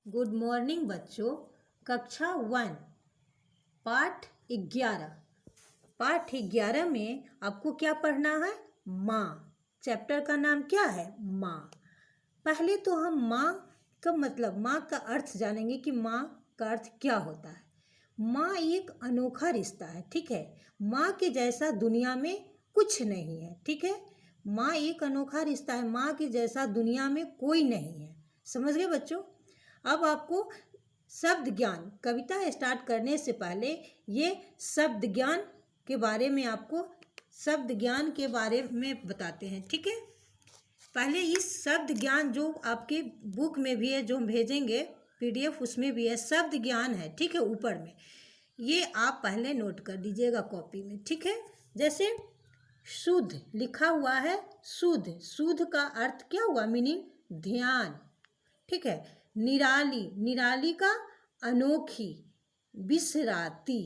Good morning बच्चों। कक्षा 1 पाठ 11। पाठ 11 में आपको क्या पढ़ना है? माँ। चैप्टर का नाम क्या है? माँ। पहले तो हम माँ का मतलब, माँ का अर्थ जानेंगे कि माँ का अर्थ क्या होता है। माँ एक अनोखा रिश्ता है, ठीक है। माँ के जैसा दुनिया में कुछ नहीं है, ठीक है। माँ एक अनोखा रिश्ता है, माँ के जैसा दुनिया में कोई नहीं है। समझ गए बच्चों? अब आपको शब्द ज्ञान, कविता स्टार्ट करने से पहले ये शब्द ज्ञान के बारे में आपको शब्द ज्ञान के बारे में बताते हैं, ठीक है। पहले इस शब्द ज्ञान जो आपके बुक में भी है, जो हम भेजेंगे PDF, उसमें भी है, शब्द ज्ञान है, ठीक है। ऊपर में ये आप पहले नोट कर दीजिएगा कॉपी में, ठीक है। जैसे शुद्ध लिखा हुआ है, शुद्ध, शुद्ध का अर्थ क्या हुआ? मीनिंग ध्यान, ठीक है। निराली, निराली का अनोखी। बिसराती,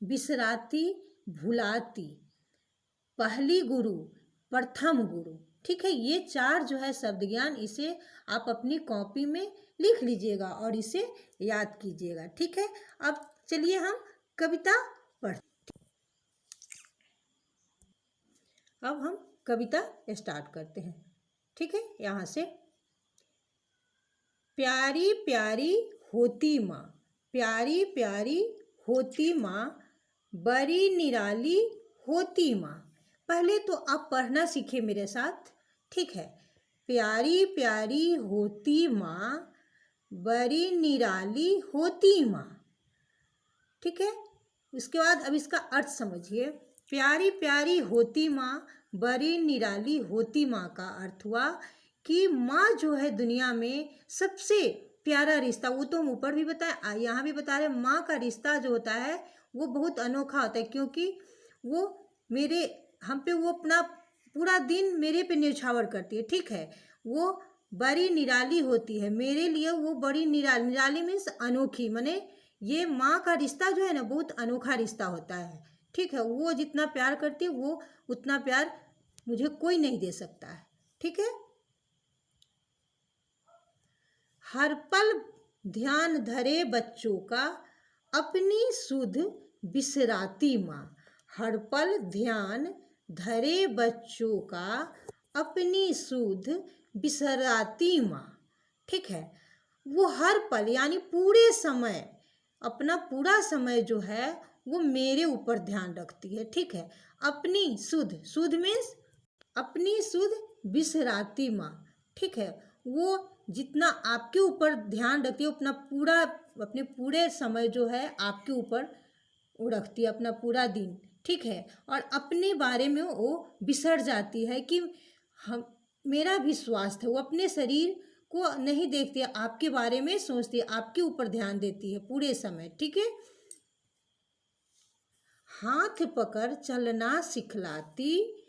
बिसराती भुलाती। पहली गुरु, प्रथम गुरु, ठीक है। ये 4 जो है शब्द ज्ञान, इसे आप अपनी कॉपी में लिख लीजिएगा और इसे याद कीजिएगा, ठीक है। अब चलिए हम कविता पढ़ते। अब हम कविता स्टार्ट करते हैं, ठीक है। यहाँ से प्यारी प्यारी होती माँ, प्यारी प्यारी होती माँ, बड़ी निराली होती माँ। पहले तो आप पढ़ना सीखे मेरे साथ, ठीक है। प्यारी प्यारी होती माँ, बड़ी निराली होती माँ, ठीक है। उसके बाद अब इसका अर्थ समझिए। प्यारी प्यारी होती माँ, बड़ी निराली होती माँ का अर्थ हुआ कि माँ जो है दुनिया में सबसे प्यारा रिश्ता, वो तो हम ऊपर भी बताए, यहाँ भी बता रहे, माँ का रिश्ता जो होता है वो बहुत अनोखा होता है, क्योंकि वो हम पे वो अपना पूरा दिन मेरे पे न्यौछावर करती है, ठीक है। वो बड़ी निराली होती है मेरे लिए, वो बड़ी निराली, निराली मीन्स अनोखी, माने ये माँ का रिश्ता जो है ना बहुत अनोखा रिश्ता होता है, ठीक है। वो जितना प्यार करती है वो उतना प्यार मुझे कोई नहीं दे सकता है, ठीक है। हर पल ध्यान धरे बच्चों का, अपनी सुध बिसराती माँ। हर पल ध्यान धरे बच्चों का, अपनी सुध बिसराती माँ, ठीक है। वो हर पल यानी पूरे समय, अपना पूरा समय जो है वो मेरे ऊपर ध्यान रखती है, ठीक है। अपनी सुध, सुध मीन्स अपनी सुध बिसराती माँ, ठीक है। वो जितना आपके ऊपर ध्यान रखती है, अपना पूरा, अपने पूरे समय जो है आपके ऊपर वो रखती है, अपना पूरा दिन, ठीक है। और अपने बारे में वो बिसर जाती है कि हम, मेरा भी स्वास्थ्य है, वो अपने शरीर को नहीं देखती है, आपके बारे में सोचती है, आपके ऊपर ध्यान देती है पूरे समय, ठीक है। हाथ पकड़ चलना सिखलाती,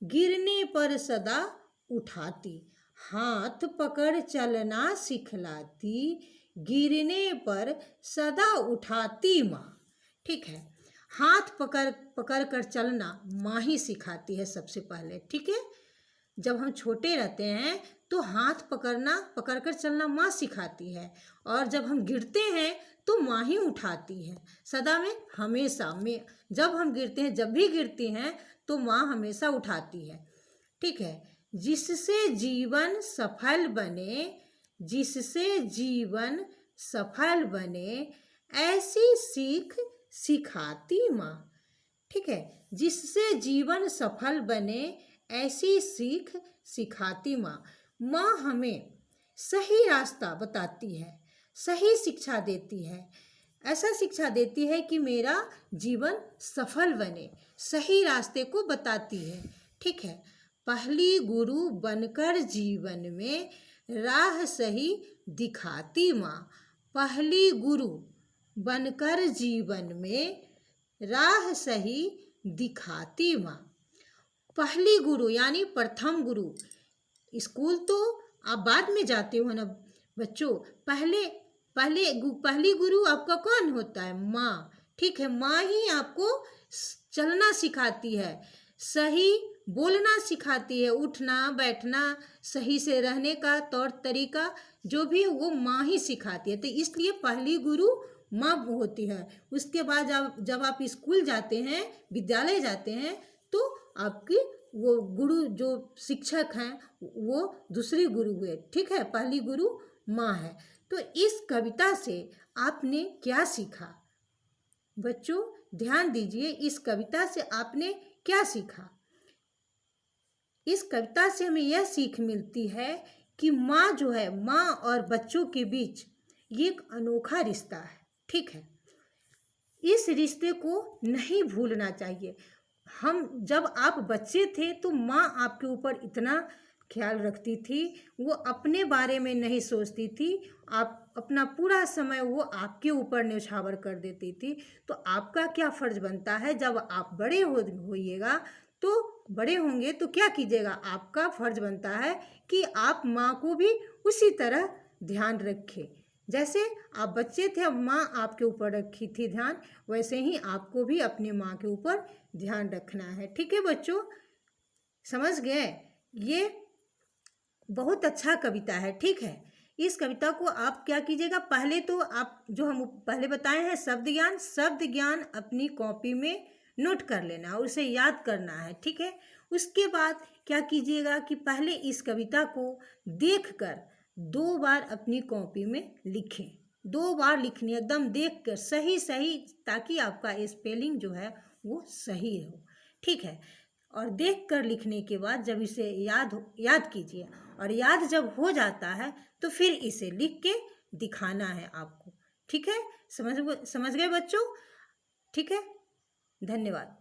गिरने पर सदा उठाती। हाथ पकड़ चलना सिखलाती, गिरने पर सदा उठाती माँ, ठीक है। हाथ पकड़ पकड़ कर चलना माँ ही सिखाती है सबसे पहले, ठीक है। जब हम छोटे रहते हैं तो हाथ पकड़ कर चलना माँ सिखाती है, और जब हम गिरते हैं तो माँ ही उठाती है, सदा में, हमेशा में। जब हम गिरते हैं, जब भी गिरती हैं तो माँ हमेशा उठाती है, ठीक है। जिससे जीवन सफल बने, जिससे जीवन सफल बने, ऐसी सीख सिखाती माँ, ठीक है। जिससे जीवन सफल बने, ऐसी सीख सिखाती माँ। माँ हमें सही रास्ता बताती है, सही शिक्षा देती है, ऐसा शिक्षा देती है कि मेरा जीवन सफल बने, सही रास्ते को बताती है, ठीक है। पहली गुरु बनकर जीवन में राह सही दिखाती माँ। पहली गुरु बनकर जीवन में राह सही दिखाती माँ। पहली गुरु यानी प्रथम गुरु। स्कूल तो आप बाद में जाते हो ना बच्चों, पहली गुरु आपका कौन होता है? माँ, ठीक है। माँ ही आपको चलना सिखाती है, सही बोलना सिखाती है, उठना बैठना, सही से रहने का तौर तरीका जो भी है वो माँ ही सिखाती है। तो इसलिए पहली गुरु माँ होती है। उसके बाद जब आप स्कूल जाते हैं, विद्यालय जाते हैं, तो आपकी वो गुरु जो शिक्षक हैं वो दूसरी गुरु हुए, ठीक है। पहली गुरु माँ है। तो इस कविता से आपने क्या सीखा बच्चों? ध्यान दीजिए, इस कविता से आपने क्या सीखा? इस कविता से हमें यह सीख मिलती है कि माँ जो है, माँ और बच्चों के बीच ये एक अनोखा रिश्ता है, ठीक है। इस रिश्ते को नहीं भूलना चाहिए। जब आप बच्चे थे तो माँ आपके ऊपर इतना ख्याल रखती थी, वो अपने बारे में नहीं सोचती थी, आप अपना पूरा समय वो आपके ऊपर न्यौछावर कर देती थी। तो आपका क्या फर्ज बनता है, जब आप होइएगा तो बड़े होंगे तो क्या कीजिएगा, आपका फर्ज बनता है कि आप माँ को भी उसी तरह ध्यान रखें। जैसे आप बच्चे थे, अब माँ आपके ऊपर रखी थी ध्यान, वैसे ही आपको भी अपनी माँ के ऊपर ध्यान रखना है, ठीक है बच्चों? समझ गए? ये बहुत अच्छा कविता है, ठीक है। इस कविता को आप क्या कीजिएगा, पहले तो आप जो हम पहले बताए हैं शब्द ज्ञान अपनी कॉपी में नोट कर लेना और उसे याद करना है, ठीक है। उसके बाद क्या कीजिएगा कि पहले इस कविता को देखकर 2 बार अपनी कॉपी में लिखें। 2 बार लिखनी, एकदम देख कर सही सही, ताकि आपका स्पेलिंग जो है वो सही हो, ठीक है। और देख कर लिखने के बाद जब इसे याद कीजिए, और याद जब हो जाता है तो फिर इसे लिख के दिखाना है आपको, ठीक है। समझ गए बच्चों? ठीक है, धन्यवाद।